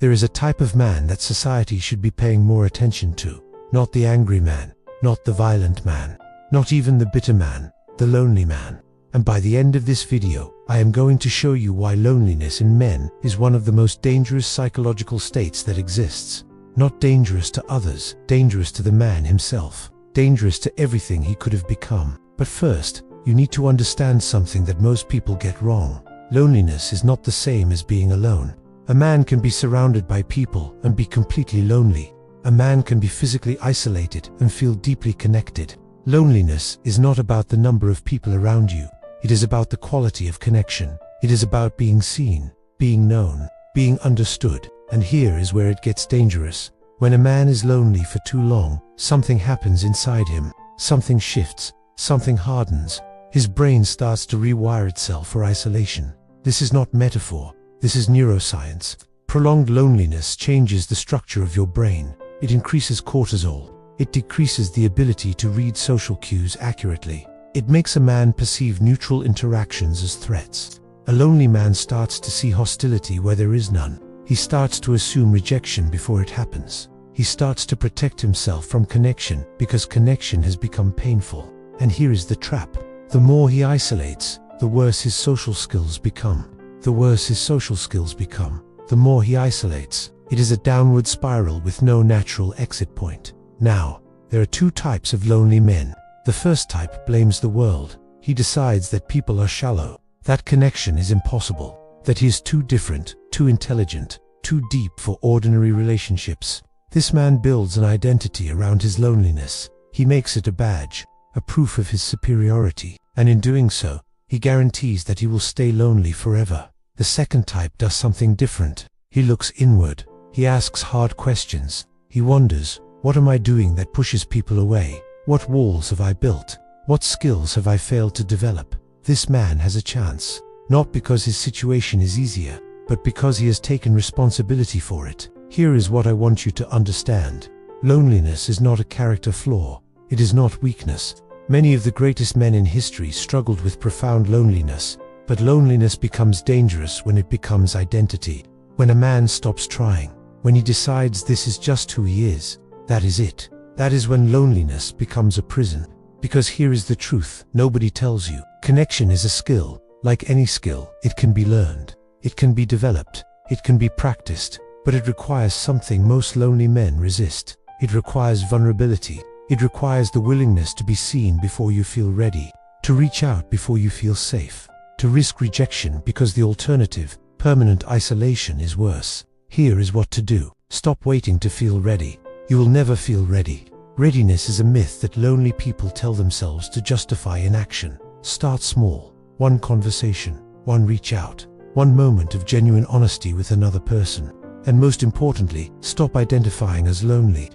There is a type of man that society should be paying more attention to. Not the angry man, not the violent man, not even the bitter man, the lonely man. And by the end of this video, I am going to show you why loneliness in men is one of the most dangerous psychological states that exists. Not dangerous to others, dangerous to the man himself, dangerous to everything he could have become. But first, you need to understand something that most people get wrong. Loneliness is not the same as being alone. A man can be surrounded by people and be completely lonely. A man can be physically isolated and feel deeply connected. Loneliness is not about the number of people around you. It is about the quality of connection. It is about being seen, being known, being understood. And here is where it gets dangerous. When a man is lonely for too long, something happens inside him. Something shifts, something hardens. His brain starts to rewire itself for isolation. This is not metaphor. This is neuroscience. Prolonged loneliness changes the structure of your brain. It increases cortisol. It decreases the ability to read social cues accurately. It makes a man perceive neutral interactions as threats. A lonely man starts to see hostility where there is none. He starts to assume rejection before it happens. He starts to protect himself from connection because connection has become painful. And here is the trap. The more he isolates, the worse his social skills become. The worse his social skills become, the more he isolates. It is a downward spiral with no natural exit point. Now, there are two types of lonely men. The first type blames the world. He decides that people are shallow, that connection is impossible, that he is too different, too intelligent, too deep for ordinary relationships. This man builds an identity around his loneliness. He makes it a badge, a proof of his superiority, and in doing so, he guarantees that he will stay lonely forever. The second type does something different. He looks inward. He asks hard questions. He wonders, what am I doing that pushes people away? What walls have I built? What skills have I failed to develop? This man has a chance, not because his situation is easier, but because he has taken responsibility for it. Here is what I want you to understand. Loneliness is not a character flaw. It is not weakness. Many of the greatest men in history struggled with profound loneliness, but loneliness becomes dangerous when it becomes identity. When a man stops trying, when he decides this is just who he is, that is it. That is when loneliness becomes a prison. Because here is the truth, nobody tells you. Connection is a skill. Like any skill, it can be learned. It can be developed. It can be practiced. But it requires something most lonely men resist. It requires vulnerability. It requires the willingness to be seen before you feel ready, to reach out before you feel safe, to risk rejection because the alternative, permanent isolation, is worse. Here is what to do. Stop waiting to feel ready. You will never feel ready. Readiness is a myth that lonely people tell themselves to justify inaction. Start small. One conversation, one reach out, one moment of genuine honesty with another person. And most importantly, stop identifying as lonely.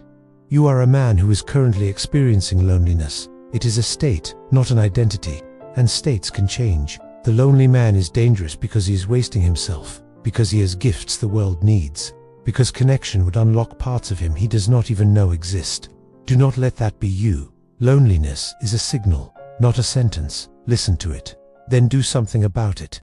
You are a man who is currently experiencing loneliness. It is a state, not an identity. And states can change. The lonely man is dangerous because he is wasting himself, because he has gifts the world needs, because connection would unlock parts of him he does not even know exist. Do not let that be you. Loneliness is a signal, not a sentence. Listen to it. Then do something about it.